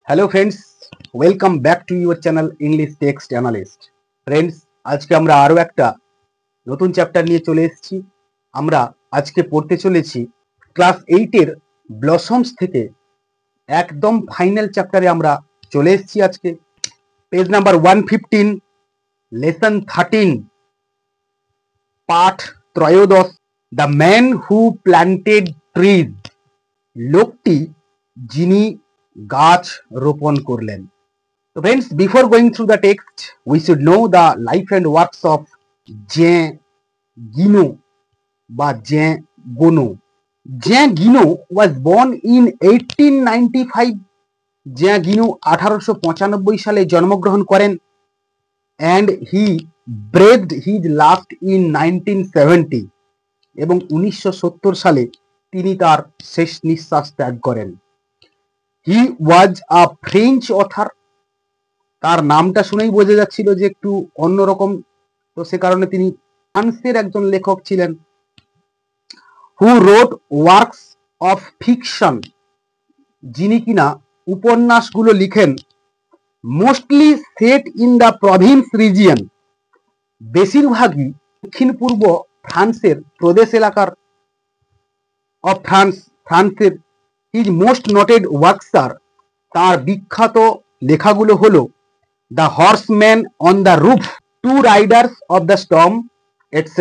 Hello friends, welcome back to your channel English text analyst. Friends, আজকে আমরা আরও একটা নতুন চ্যাপ্টার নিয়ে চলে এসেছি। আমরা আজকে পড়তে চলেছি ক্লাস 8-এর ব্লসমস থেকে একদম ফাইনাল চ্যাপ্টারে আমরা চলে এসেছি। আজকে পেজ নাম্বার 115, লেসন 13, পাঠ ত্রয়োদশ, the man who planted trees, লোকটি যিনি গাছ রোপণ করলেন। So friends, before going through the text, we should know the life and works of Jean Guinou বা Jean Gounod. Jean Guinou was born in 1895. Jean Guinou 1895 সালে জন্মগ্রহণ করেন and he breathed his last in 1970 এবং 1970 সালে তিনি তার শেষ নিঃশ্বাস ত্যাগ করেন। He was a French author. তার নামটা শুনেই বোঝা যাচ্ছিল যে একটু অন্যরকম, তো সে কারণে তিনি ফ্রান্সের একজন লেখক ছিলেন। হু রোট ওয়ার্কস অফ ফিকশন, যিনি কিনা উপন্যাসগুলো লিখেন mostly set in the Province region, বেশিরভাগই দক্ষিণ পূর্ব ফ্রান্সের প্রদেশ এলাকার অফ ফ্রান্সের। হিজ মোস্ট নোটেড ওয়ার্কস আর, তার বিখ্যাত লেখাগুলো হলো The Horseman on the Roof, Two Riders of the Storm, etc.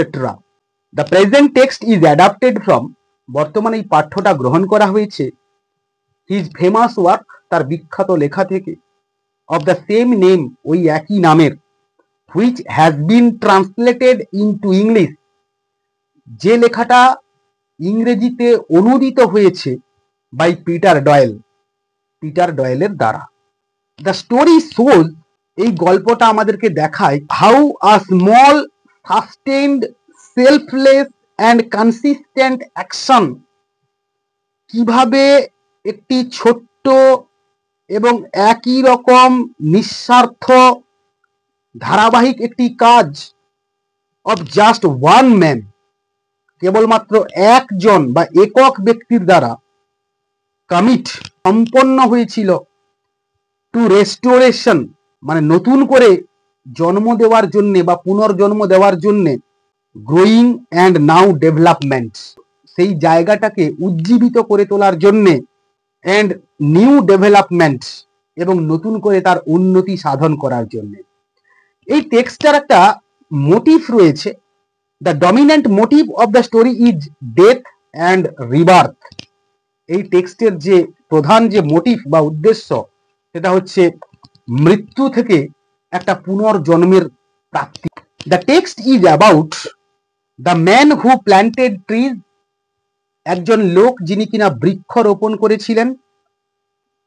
The present text is adapted from, বর্তমানে এই পাঠ্যটা গ্রহণ করা হয়েছে his famous work, তার বিখ্যাত লেখা থেকে, of the same name, ওই একই নামের, which has been translated into English, যে লেখাটা ইংরেজিতে অনুদিত হয়েছে by পিটার ডয়েলের দ্বারা। The story shows, এই গল্পটা আমাদেরকে দেখায় how a small sustained selfless and consistent action, কিভাবে একটি ছোট্ট এবং একই রকম নিঃস্বার্থ ধারাবাহিক একটি কাজ অফ জাস্ট ওয়ান ম্যান, কেবলমাত্র একজন বা একক ব্যক্তির দ্বারা সম্পন্ন হয়েছিল টু রেস্টোরেশন, মানে নতুন করে জন্ম দেওয়ার জন্যে বা পুনর্জন্ম দেওয়ার জন্যে, গ্রোয়িং অ্যান্ড নাও ডেভেলপমেন্ট, সেই জায়গাটাকে উজ্জীবিত করে তোলার জন্যে, অ্যান্ড নিউ ডেভেলপমেন্ট, এবং নতুন করে তার উন্নতি সাধন করার জন্যে। এই টেক্সটার একটা মোটিভ রয়েছে। The dominant motive of the story is death and rebirth. এই টেক্সটের যে প্রধান যে মোটিভ বা উদ্দেশ্য, সেটা হচ্ছে মৃত্যু থেকে একটা পুনর্জন্মের প্রাপ্তি। The text is about the man who planted trees, একজন লোক যিনি কিনা বৃক্ষ রোপণ করেছিলেন।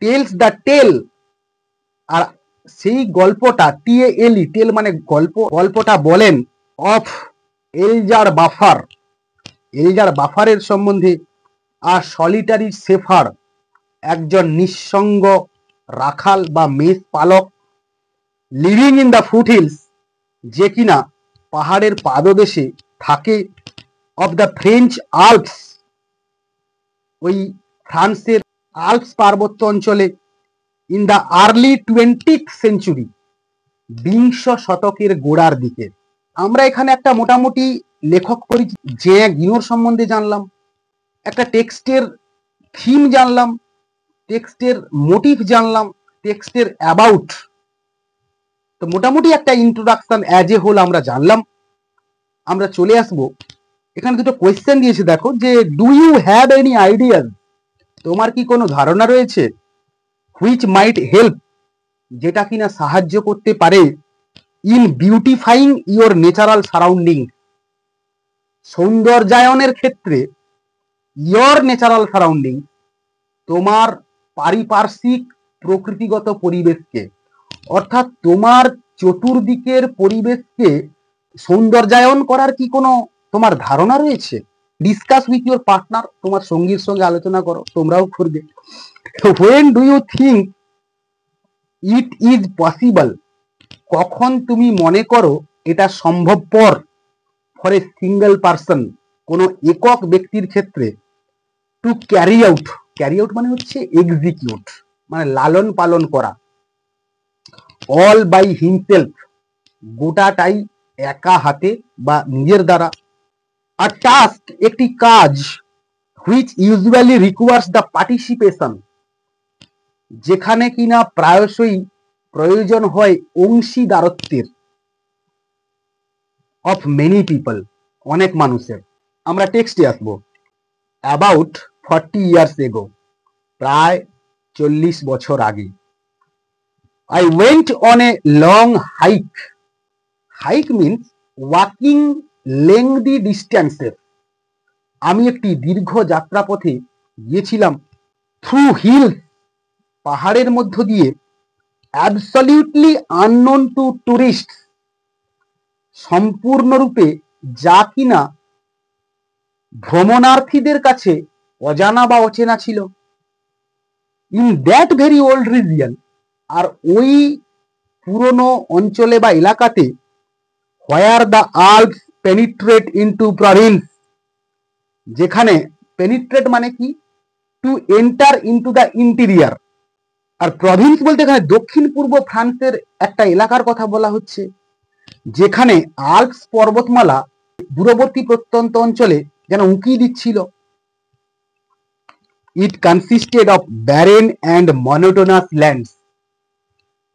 টেলস দ্য টেল, আর সেই গল্পটা টিএলই, টেল মানে গল্পটা বলেন অফ এলজার বাফারের সম্বন্ধে। আর সলিটারি শেফার্ড, একজন নিঃসঙ্গ রাখাল বা মেষ পালক, লিভিং ইন দ্য ফুটহিলস, যে কিনা পাহাড়ের পাদদেশে থাকে, অফ দ্য ফ্রেঞ্চ আল্পস, ওই ফ্রান্সের আল্পস পার্বত্য অঞ্চলে, in the early 20th century, বিংশ শতকের গোড়ার দিকে। আমরা এখানে একটা মোটামুটি লেখক পরিচিত জ্যাঁ গিনোর সম্বন্ধে জানলাম, একটা টেক্সটের থিম জানলাম, টেক্সটের মোটিভ জানলাম, টেক্সটের অ্যাবাউট, তো মোটামুটি একটা ইন্ট্রোডাকশন অ্যাজ এ হোল আমরা জানলাম। আমরা চলে আসবো, এখানে দুটো কোয়েশ্চেন দিয়েছে, দেখো যে do you have any ideas, তোমার কি কোনো ধারণা রয়েছে, হুইচ মাইট হেল্প, যেটা কিনা সাহায্য করতে পারে, in beautifying your natural surrounding, সৌন্দর্যায়নের ক্ষেত্রে, ইওর ন্যাচারাল সারাউন্ডিং, তোমার পারিপার্শ্বিক প্রকৃতিগত পরিবেশকে, অর্থাৎ তোমার চতুর্দিকের পরিবেশকে সৌন্দর্যায়ন করার কি কোনো তোমার ধারণা রয়েছে। ডিসকাস উইথ ইউর পার্টনার, তোমার সঙ্গীর সঙ্গে আলোচনা করো, তোমরাও করবে। When do you think it is possible, কখন তুমি মনে করো এটা সম্ভবপর, ফর এ সিঙ্গেল পার্সন, কোনো একক ব্যক্তির ক্ষেত্রে, টু ক্যারি আউট মানে হচ্ছে এক্সিকিউট, মানে লালন পালন করা, অল বাই হিমসেলফ, গোটাটাই একা হাতে বা নিজের দ্বারা। আর টাস্ক, একটি কাজ, which usually requires the participation, যেখানে কিনা প্রায়শই প্রয়োজন হয় অংশীদারত্বের, অফ মেনি পিপল, অনেক মানুষের। আমরা টেক্সটে আসবো। অ্যাবাউট 40 years ago, প্রায় 40 বছর আগে, I went on a long hike. Hike means walking lengthy distances. আমি একটি দীর্ঘ যাত্রাপথে গিয়েছিলাম, থ্রু হিলস, পাহাড়ের মধ্য দিয়ে, অ্যাবসলিউটলি আননোন টু টুরিস্ট, সম্পূর্ণরূপে যা কিনা ভ্রমণার্থীদের কাছে অজানা বা অচেনা ছিল। In that very old region, আর ওই পুরনো অঞ্চলে বা এলাকাতে, where the Alps penetrate into province, যেখানে পেনিট্রেট মানে কি, to enter into the interior, আর প্রভিন্স বলতে এখানে দক্ষিণ পূর্ব ফ্রান্সের একটা এলাকার কথা বলা হচ্ছে, যেখানে আল্পস পর্বতমালা দূরবর্তী প্রত্যন্ত অঞ্চলে যেন উঁকি দিচ্ছিল। It consisted of barren and monotonous lands.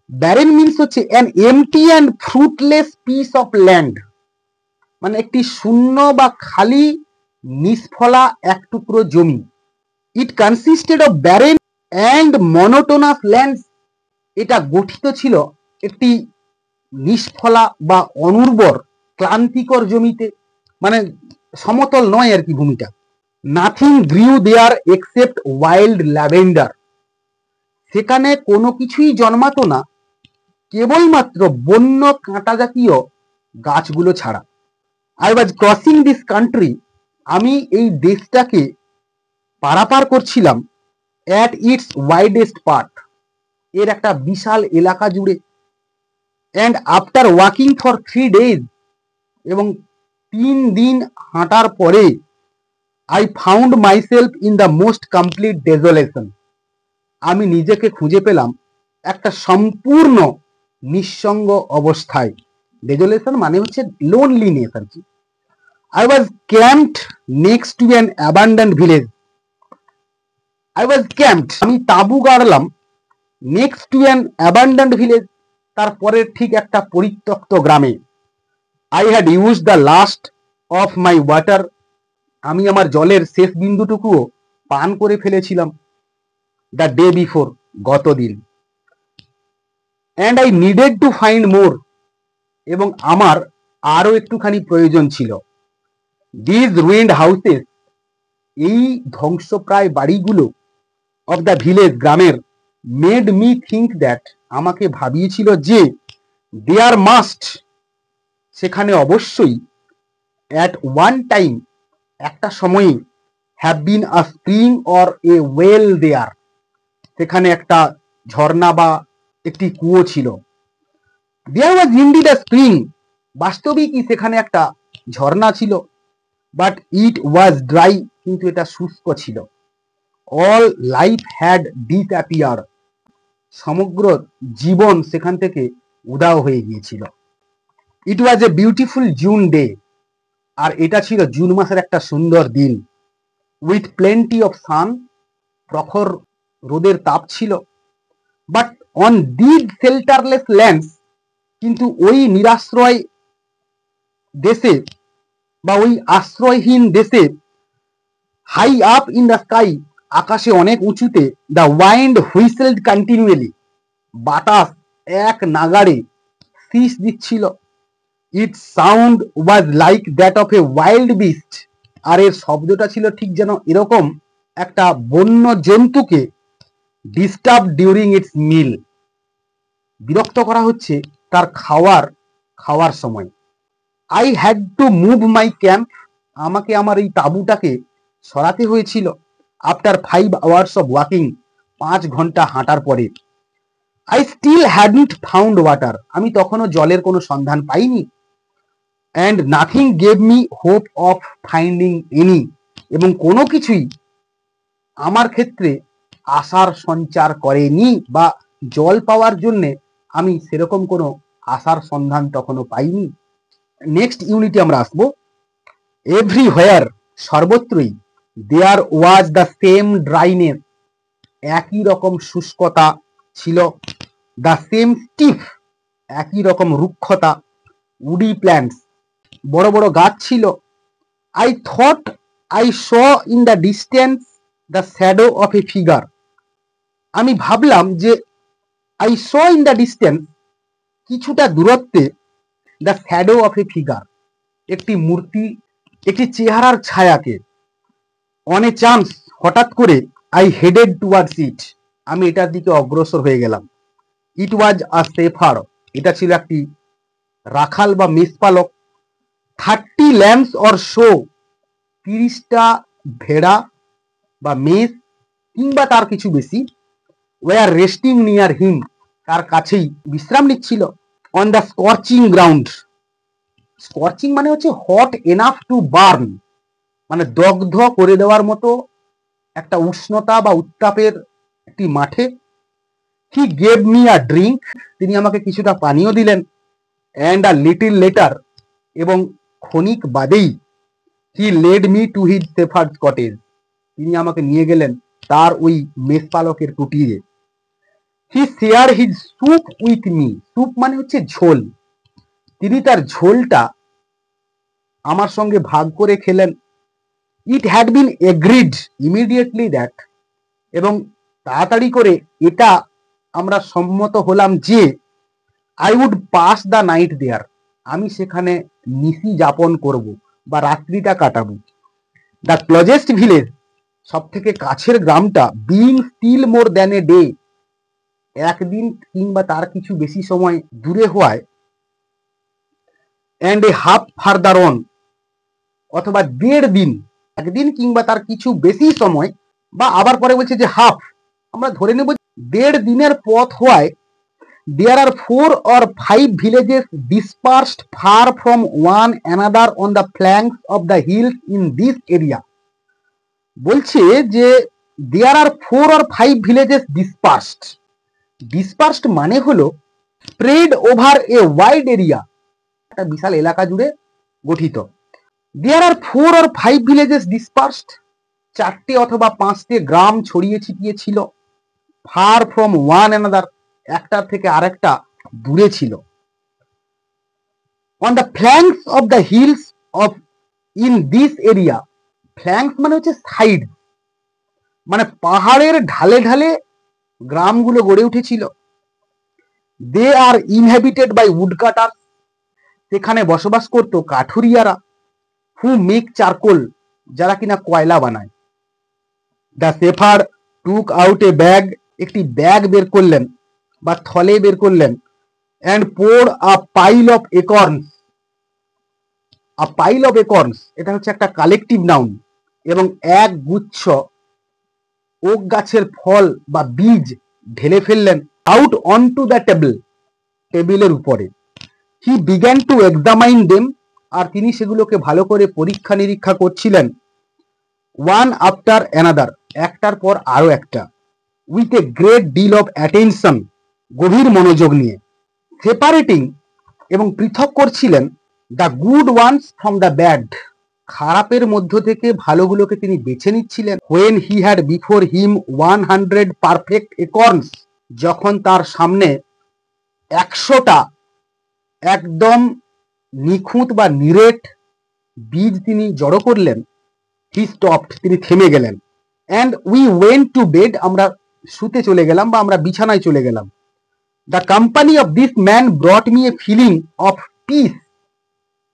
Barren means হচ্ছে an empty and fruitless piece of land, মানে একটি শূন্য বা খালি নিষ্ফলা এক টুকরো জমি। It consisted of barren and monotonous lands, এটা গঠিত ছিল একটি নিষ্ফলা বা অনুর্বর ক্লান্তিকর জমিতে, মানে সমতল নয় আর কি ভূমিটা। নাথিং গ্রিউ দেয়ার এক্সেপ্ট ওয়াইল্ড ল্যাভেন্ডার, সেখানে কোনো কিছুই জন্মাতো না কেবলমাত্র বন্য কাঁটা জাতীয় গাছগুলো ছাড়া। I was crossing this country, আমি এই দেশটাকে পারাপার করছিলাম, অ্যাট ইটস ওয়াইডেস্ট পার্ট, এর একটা বিশাল এলাকা জুড়ে। And after walking for 3 days, এবং 3 দিন হাঁটার পরে, I found myself in the most complete desolation, আমি নিজেকে খুঁজে পেলাম একটা সম্পূর্ণ নিঃসঙ্গ অবস্থায়। ডেজোলেশন মানে হচ্ছে লোনলিনেস আর কি। I was camped next to an abandoned village. I was camped, আমি তাঁবু গাড়লাম, next to an abandoned village, তারপরের ঠিক একটা পরিত্যক্ত গ্রামে। I had use the last of my water, আমি আমার জলের শেষ বিন্দুটুকুও পান করে ফেলেছিলাম, দ্য ডে বিফোর, গতদিন। And I needed to find more, এবং আমার আরও একটুখানি প্রয়োজন ছিল। দিজ রুইন্ড হাউসেস, এই ধ্বংসপ্রায় বাড়িগুলো, অফ দ্য ভিলেজ, গ্রামের, মেড মি থিঙ্ক দ্যাট, আমাকে ভাবিয়েছিল যে, দেয়ার মাস্ট, সেখানে অবশ্যই, অ্যাট ওয়ান টাইম, একটা সময়ে, have been a spring or a well there, সেখানে একটা ঝর্ণা বা একটি কুয়ো ছিল। দেয়ার ওয়াজ ইনডিড আ স্প্রিং, বাস্তবিকই সেখানে একটা ঝর্ণা ছিল। বাট ইট ওয়াজ ড্রাই, কিন্তু এটা শুষ্ক ছিল। অল লাইফ হ্যাড ডিসঅ্যাপিয়ার, সমগ্র জীবন সেখান থেকে উধাও হয়ে গিয়েছিল। ইট ওয়াজ এ বিউটিফুল জুন ডে, আর এটা ছিল জুন মাসের একটা সুন্দর দিন। উইথ প্লেন্টি অফ সান, প্রখর রোদের তাপ ছিল। But on this shelterless lands, কিন্তু ওই নিরাশ্রয় দেশে বা ওই আশ্রয়হীন দেশে, high up in the sky, আকাশে অনেক উঁচুতে, দ্য ওয়াইন্ড হুইসেলড কন্টিনিউয়ালি, বাতাস এক নাগাড়ে শীষ দিচ্ছিল। It sound was like that of a wild beast, আর এর শব্দটা ছিল ঠিক যেন এরকম একটা বন্য জন্তুকে ডিস্টার্ব ডিউরিং ইটস মিল, বিরক্ত করা হচ্ছে তার খাওয়ার সময়। I had to move my camp, আমাকে আমার এই তাঁবুটাকে সরাতে হয়েছিল। আফটার 5 hours অফ ওয়াকিং, 5 ঘন্টা হাঁটার পরে। I still hadn't found water, আমি তখনও জলের কোনো সন্ধান পাইনি। And nothing gave me hope of finding any, এবং কোনো কিছুই আমার ক্ষেত্রে আশার সঞ্চার করেনি, বা জল পাওয়ার জন্যে আমি সেরকম কোনো আশার সন্ধান তখনও পাইনি। নেক্সট ইউনিটে আমরা আসবো। এভরিহোয়ার, সর্বত্রই, দেয়ার ওয়াজ দ্য সেম ড্রাইনেস, একই রকম শুষ্কতা ছিল, দ্য সেম স্টিফ, একই রকম রুক্ষতা, উডি প্ল্যান্টস, বড় বড় গাছ ছিল। I thought I saw in the distance the shadow of A figure, আমি ভাবলাম যে I saw in the distance, কিছুটা দূরত্বে, the shadow of A figure, একটি মূর্তি, একটি চেহারার ছায়াকে। অন এ চান্স, হঠাৎ করে, আই হেডেড টুয়ার্ডস ইট, আমি এটার দিকে অগ্রসর হয়ে গেলাম। ইট ওয়াজ আ শেফার্ড, এটা ছিল একটি রাখাল বা মেষপালক। 30 ল্যাম্পস অর শো, 30টা ভেড়া বা মেষ কিংবা তার কিছু বেশি, ওয়ার রেস্টিং নিয়ার হিম, তার কাছেই বিশ্রাম নিচ্ছিল। On the scorching ground, scorching মানে হচ্ছে হট এনাফ টু বার্ন, মানে দগ্ধ করে দেওয়ার মতো একটা উষ্ণতা বা উত্তাপের একটি মাঠে। He gave me a drink, তিনি আমাকে কিছুটা পানীয় দিলেন। অ্যান্ড আ লিটিল লেটার, এবং ক্ষণিক বাদেই, he led me to his shepherd cottage, তিনি আমাকে নিয়ে গেলেন তার ওই মেষপালকের কুটিরে। He share his soup with me, soup মানে হচ্ছে ঝোল, তিনি তার ঝোলটা আমার সঙ্গে ভাগ করে খেলেন। It had been agreed immediately that, এবং তাড়াতাড়ি করে এটা আমরা সম্মত হলাম যে I would pass the night there, আমি সেখানে নিশি যাপন করব বা রাত্রিটা কাটাবো। দ্য ক্লোজেস্ট ভিলেজ, সব থেকে কাছের গ্রামটা, being still more than a day, একদিন কিংবা তার কিছু বেশি সময় দূরে হওয়ায়, and a half farther on, অথবা 1.5 দিন, একদিন কিংবা তার কিছু বেশি সময়, বা আবার পরে বলছে যে হাফ, আমরা ধরে নেব 1.5 দিনের পথ হওয়ায়, there are 4 or 5 villages dispersed far from one another on the flanks of the hills in this area, বলছে যে there are 4 or 5 villages dispersed, dispersed মানে হলো spread over a wide area, একটা বিশাল এলাকা জুড়ে গঠিত। there are 4 or 5 villages dispersed, 4টে অথবা 5টে গ্রাম ছড়িয়ে ছিটিয়ে ছিল। far from one another, একটার থেকে আরেকটা দূরে ছিল। on the flanks of the hills of in this area, flanks মানে হচ্ছে সাইড, মানে পাহাড়ের ঢালে ঢালে গ্রামগুলো গড়ে উঠেছিল। they are inhabited by woodcutters, সেখানে বসবাস করত কাঠুরিয়ারা। who make charcoal, যারা কিনা কয়লা বানায়। the shepherd took out a bag, একটি ব্যাগ বের করলেন বা থলে বের করলেন। and poured a pile of acorns, a pile of acorns, এটা হচ্ছে একটা কালেকটিভ নাউন, এবং এক গুচ্ছ ওক গাছের ফল বা বীজ ঢেলে ফেললেন out on to the table, টেবিলের উপরে। He began to examine them, আর তিনি সেগুলোকে ভালো করে পরীক্ষা নিরীক্ষা করছিলেন। ওয়ান আফটার অ্যানাদার, একটার পর আরো একটা। With a great deal of attention, গভীর মনোযোগ নিয়ে। সেপারেটিং, এবং পৃথক করছিলেন, the good ones from the bad, খারাপের মধ্য থেকে ভালোগুলোকে তিনি বেছে নিচ্ছিলেন। When he had before him 100 perfect acorns, যখন তার সামনে 100টা একদম নিখুঁত বা নিরেট বীজ তিনি জড়ো করলেন। হি স্টপড, তিনি থেমে গেলেন। And we went to bed, আমরা শুতে চলে গেলাম বা আমরা বিছানায় চলে গেলাম। The company of this man brought me a feeling of peace,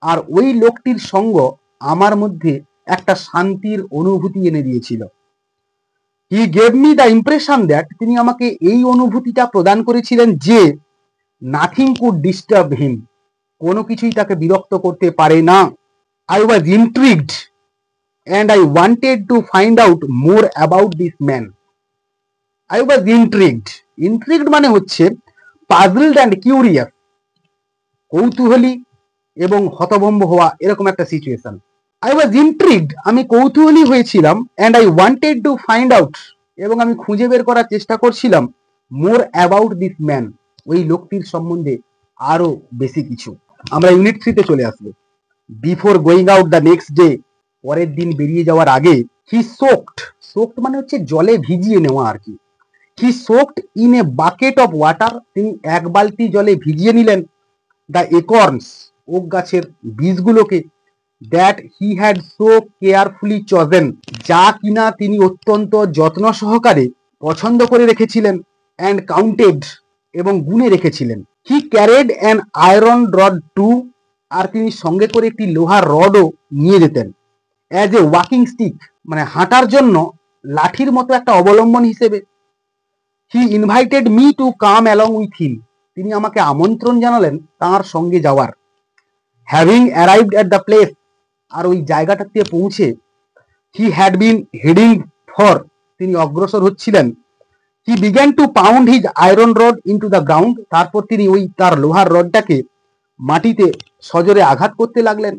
আর ওই লোকটির সঙ্গ আমার মধ্যে একটা শান্তির অনুভূতি এনে দিয়েছিল। He gave me the impression that, তিনি আমাকে এই অনুভূতিটা প্রদান করেছিলেন যে নাথিং কুড ডিস্টার্ব হিম, কোনো কিছুই তাকে বিরক্ত করতে পারে না। I was intrigued and I wanted to find out more about this man. I was intrigued, intrigued মানে হচ্ছে পাজলড অ্যান্ড কিউরিয়াস, কৌতূহলী এবং হতভম্ব হওয়া, এরকম একটা সিচুয়েশন। আই ওয়াজ ইন্ট্রিগড, আমি কৌতূহলী হয়েছিলাম। And I wanted to find out, এবং আমি খুঁজে বের করার চেষ্টা করছিলাম মোর অ্যাবাউট দিস ম্যান, ওই লোকটির সম্বন্ধে আরো বেশি কিছু। আমরা ইউনিট 3-তে চলে আসবো। Before going out the next day, পরের দিন বেরিয়ে যাওয়ার আগে, হি সোকড মানে হচ্ছে জলে ভিজিয়ে নেওয়া আর কি। He soaked in a bucket of water, তিনি এক বালতি জলে ভিজিয়ে নিলেন দ্য একর্নস, ওক গাছের বীজগুলোকে, that he had so carefully chosen, যা কিনা তিনি অত্যন্ত যত্ন সহকারে পছন্দ করে রেখেছিলেন, অ্যান্ড কাউন্টেড এবং গুণে রেখেছিলেন। He carried an iron rod too, আর তিনি সঙ্গে করে একটি লোহার রডও নিয়ে যেতেন, অ্যাজ এ ওয়াকিং স্টিক, মানে হাঁটার জন্য লাঠির মতো একটা অবলম্বন হিসেবে। He invited me to come along with him, তিনি আমাকে আমন্ত্রণ জানালেন তাঁর সঙ্গে যাওয়ার। Having arrived at the place, আর ওই জায়গাটাতে পৌঁছে, he had been heading for, তিনি অগ্রসর হচ্ছিলেন। He began to pound his iron rod into the ground, তারপর তিনি ওই তার লোহার রডটাকে মাটিতে সজোরে আঘাত করতে লাগলেন।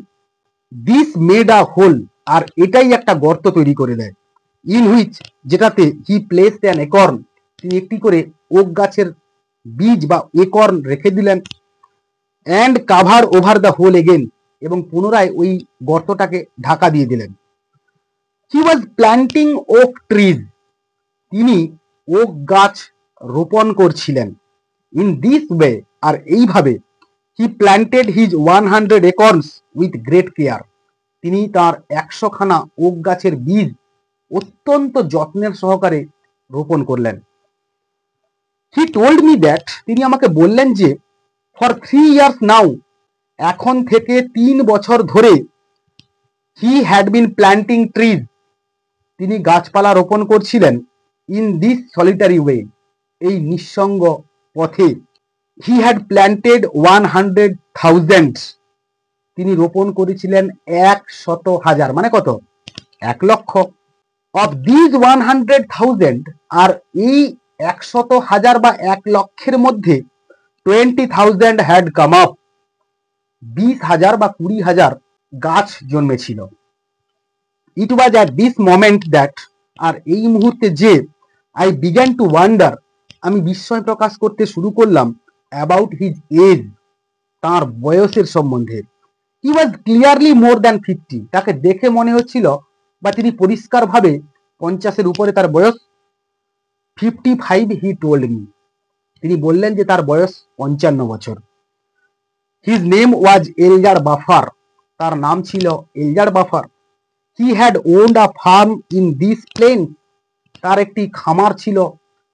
দিস মেড আ হোল, আর এটাই একটা গর্ত তৈরি করে দেয়। ইন হুইচ, যেটাতে হি প্লেসড অ্যান একর্ন, তিনি একটি করে ওক গাছের বীজ বা একর্ন রেখে দিলেন। And cover over the hole again, এবং পুনরায় ওই গর্তটাকে ঢাকা দিয়ে দিলেন। He was planting oak trees, তিনি ওক গাছ রোপণ করছিলেন। ইন দিস ওয়ে, আর এইভাবে, he planted his 100 acorns with great care, তিনি তার 100খানা ওক গাছের বীজ অত্যন্ত যত্নের সহকারে রোপণ করলেন। হি টোল্ড মি দ্যাট, তিনি আমাকে বললেন যে, ফর 3 ইয়ার্স নাও, এখন থেকে 3 বছর ধরে, হি হ্যাড বিন প্ল্যান্টিং ট্রিজ, তিনি গাছপালা রোপণ করছিলেন। ইন দিস সলিটারি ওয়ে, এই নিঃসঙ্গ পথে। হি হ্যাড প্ল্যান্টেড 100,000, তিনি রোপণ করেছিলেন 100,000, মানে কত? 1,00,000। অফ দিস 100,000, আর এই 100,000 বা 1,00,000 মধ্যে 20,000 হ্যাড কাম আপ, 20,000 বা 20,000 গাছ জন্মেছিল। It was at this moment that, আর এই মুহূর্তে যে, আই বিগ্যান টু ওয়ান্ডার, আমি বিস্ময় প্রকাশ করতে শুরু করলাম, অ্যাবাউট হিজ এজ, তাঁর বয়সের সম্বন্ধে। হি ওয়াজ ক্লিয়ারলি মোর দ্যান 50, তাকে দেখে মনে হচ্ছিল, বা তিনি পরিষ্কারভাবে 50-এর উপরে তার বয়স। 55 হি টোল্ড মি, তিনি বললেন যে তার বয়স 55 বছর। His name was Elzeard Bouffier, তার নাম ছিল Elzeard Bouffier. He had owned a farm in this plain, তার একটি খামার ছিল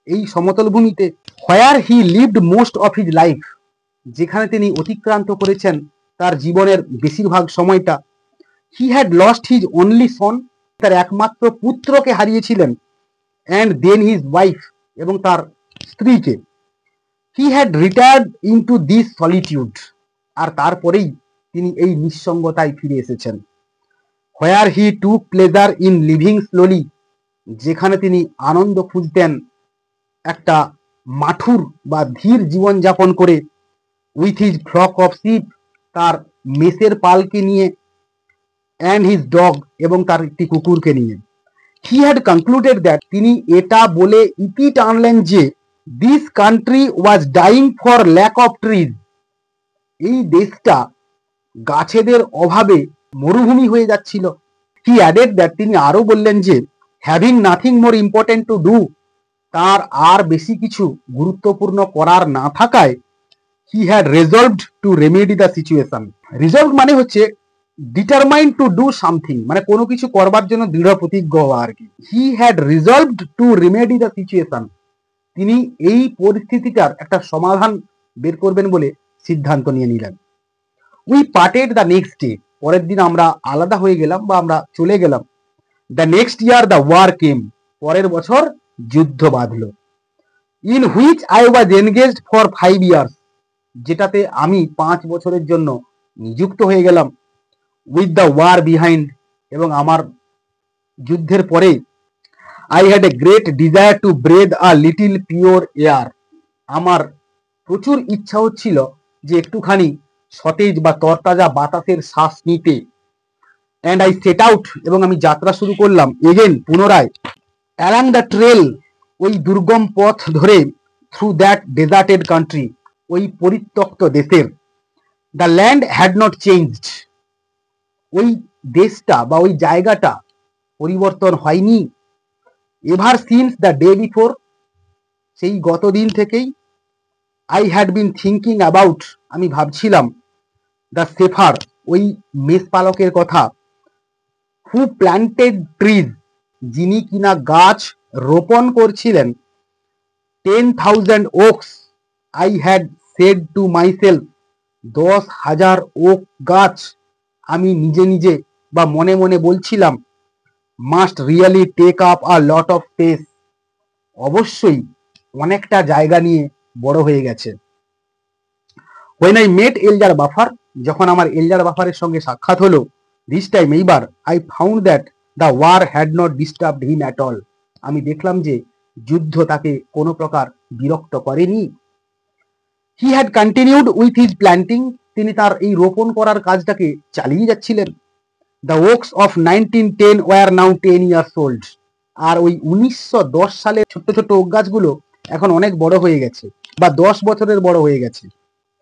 এই সমতল ভূমিতে। Where he lived most of his life, যেখানে তিনি অতিক্রান্ত করেছেন তার জীবনের বেশিরভাগ সময়টা। He had lost his only son, তার একমাত্র পুত্রকে হারিয়েছিলেন। অ্যান্ড দেন হিজ ওয়াইফ, এবং তার স্ত্রীকে। He had retired into this solitude, আর তারপরেই তিনি এই নিঃসঙ্গতায় ফিরে এসেছেন। হোয়ার হি টুক প্লেজার ইন লিভিং স্লোলি, যেখানে তিনি আনন্দ খুঁজতেন একটা মাঠুর বা ধীর জীবনযাপন করে। With his flock of sheep, তার মেষের পালকে নিয়ে। অ্যান্ড হিজ ডগ, এবং তার একটি কুকুরকে নিয়ে। হি হ্যাড কনক্লুডেড দ্যাট, তিনি এটা বলে ইতি টানলেন যে, this country was dying for lack of trees, এই দেশটা গাছেদের অভাবে মরুভূমি হয়ে যাচ্ছিল। হি অ্যাডেড দ্যাট, তিনি আরো বললেন যে, having nothing more important to do, তার আর বেশি কিছু গুরুত্বপূর্ণ করার না থাকায়, he had resolved to remedy the situation. Resolve মানে হচ্ছে ডিটারমাইন্ড টু ডু সামথিং, মানে কোনো কিছু করবার জন্য দৃঢ় প্রতিজ্ঞ হওয়া আর কি। He had resolved to remedy the situation, তিনি এই পরিস্থিতিটার একটা সমাধান বের করবেন বলে সিদ্ধান্ত নিয়ে নিলেন। We parted the next day, পরের দিন আমরা আলাদা হয়ে গেলাম বা আমরা চলে গেলাম। The next year the war came, পরের বছর যুদ্ধ বাঁধল। In which I was engaged for 5 years, যেটাতে আমি 5 বছরের জন্য নিযুক্ত হয়ে গেলাম। উইথ দ্য ওয়ার বিহাইন্ড, এবং আমার যুদ্ধের পরে, I had a great desire to breathe a little pure air, আমার প্রচুর ইচ্ছা হচ্ছিল যে একটুখানি সতেজ বা তরতাজা বাতাসের শ্বাস নিতে। অ্যান্ড আই সেট আউট, এবং আমি যাত্রা শুরু করলাম। এগেন, পুনরায়। অ্যালং দ্য ট্রেল, ওই দুর্গম পথ ধরে, থ্রু দ্যাট ডেজার্টেড কান্ট্রি, ওই পরিত্যক্ত দেশের, the land had not changed, ওই দেশটা বা ওই জায়গাটা পরিবর্তন হয়নি। Ever since the day before, সেই গতদিন থেকেই। I had been thinking about, আমি ভাবছিলাম, দ্য সেফার, ওই মেষপালকের কথা, হু প্ল্যান্টেড ট্রিজ, যিনি কিনা গাছ রোপণ করছিলেন, 10,000 oaks, I had said to myself, 10,000 oak গাছ, আমি নিজে নিজে বা মনে মনে বলছিলাম, must really take up a lot of space, অবশ্যই অনেকটা জায়গা নিয়ে বড় হয়ে গেছে। When I met Elzeard Bouffier, যখন আমার এলজার বাফারের সঙ্গে সাক্ষাৎ হলো, দিস টাইম, এইবার, I found that the war had not disturbed him at all, আমি দেখলাম যে যুদ্ধ তাকে কোনো প্রকার বিরক্ত করেনি। He had continued with his planting, তিনি তার এই রোপণ করার কাজটাকে চালিয়ে যাচ্ছিলেন। The oaks of 1910 were now 10 years old, আর ওই 1910 সালে ছোট্ট ছোট্ট ওক গাছগুলো এখন অনেক বড় হয়ে গেছে বা 10 বছরের বড় হয়ে গেছে।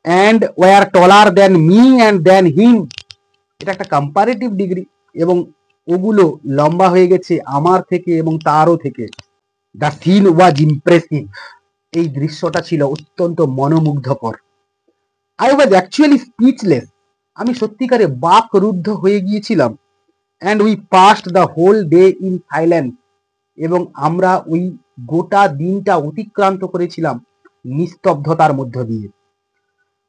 And were taller than me and than him, এটা একটা কম্পারেটিভ ডিগ্রি, এবং ওগুলো লম্বা হয়ে গেছে আমার থেকে এবং তারও থেকে। দ্য সিন ওয়াজ ইমপ্রেসিভ, এই দৃশ্যটা ছিল অত্যন্ত মনোমুগ্ধকর। আই ওয়াজ অ্যাকচুয়ালি স্পিচলেস, আমি সত্যিকারে বাকরুদ্ধ হয়ে গিয়েছিলাম। And we passed the whole day in silence, এবং আমরা ওই গোটা দিনটা অতিক্রান্ত করেছিলাম নিস্তব্ধতার মধ্য দিয়ে।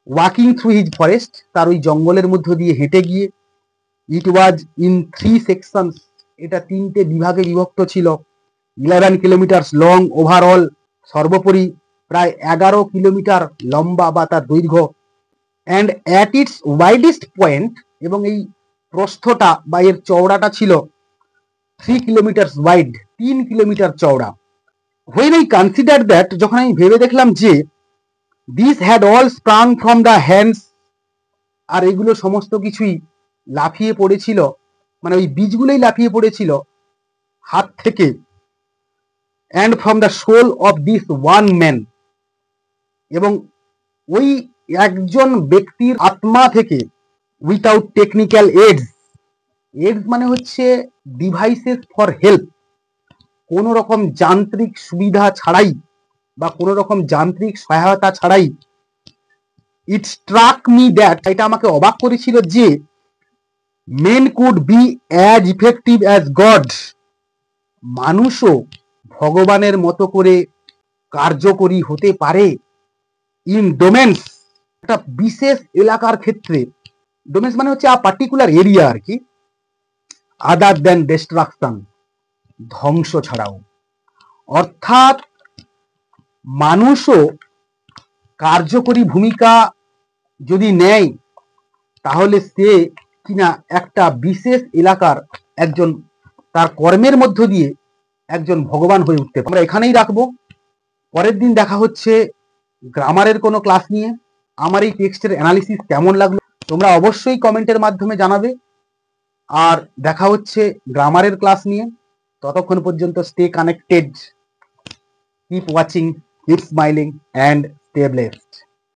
ওয়াকিং থ্রু হিজ ফরেস্ট, তার ওই জঙ্গলের মধ্য দিয়ে হেঁটে গিয়ে। ইট ওয়াজ ইন 3 সেকশনস, এটা 3টে বিভাগে বিভক্ত ছিল। 11 কিলোমিটার্স লং ওভারঅল, সর্বোপরি প্রায় 11 কিলোমিটার লম্বা বা তার দৈর্ঘ্য। And at its widest point, এবং এই প্রস্থটা বা এর চওড়াটা ছিল 3 কিলোমিটার্স ওয়াইড, 3 কিলোমিটার চওড়া। হোয়েন আই কনসিডার দ্যাট, যখন আমি ভেবে দেখলাম যে this had all sprung from the hands, আর এগুলো সমস্ত কিছুই লাফিয়ে পড়েছিল, মানে ওই বীজগুলোই লাফিয়ে পড়েছিল হাত থেকে। And from the soul of this one man, এবং ওই একজন ব্যক্তির আত্মা থেকে। উইথাউট টেকনিক্যাল এডস, এডস মানে হচ্ছে ডিভাইসেস ফর হেল্প, কোনো রকম যান্ত্রিক সুবিধা ছাড়াই বা কোনো রকম যান্ত্রিক সহায়তা ছাড়াই। ইট স্ট্রাক মি দ্যাট, এটা আমাকে অবাক করেছিল যে men could be as effective as God, মানুষও ভগবানের মতো করে কার্যকরী হতে পারে। ইন ডোমেন্স, একটা বিশেষ এলাকার ক্ষেত্রে, ডোমেন্স মানে হচ্ছে আ পার্টিকুলার এরিয়া আর কি, আদার দেন ডিস্ট্রাকশন, ধ্বংস ছাড়াও। অর্থাৎ মানুষও কার্যকরী ভূমিকা যদি নেয়, তাহলে সে কিনা একটা বিশেষ এলাকার একজন, তার কর্মের মধ্য দিয়ে একজন ভগবান হয়ে উঠতে পারে। আমরা এখানেই রাখবো, পরের দিন দেখা হচ্ছে গ্রামারের কোনো ক্লাস নিয়ে। আমার এই টেক্সটের অ্যানালিসিস কেমন লাগলো তোমরা অবশ্যই কমেন্টের মাধ্যমে জানাবে, আর দেখা হচ্ছে গ্রামারের ক্লাস নিয়ে। ততক্ষণ পর্যন্ত stay connected, keep watching, keep smiling and stay blessed.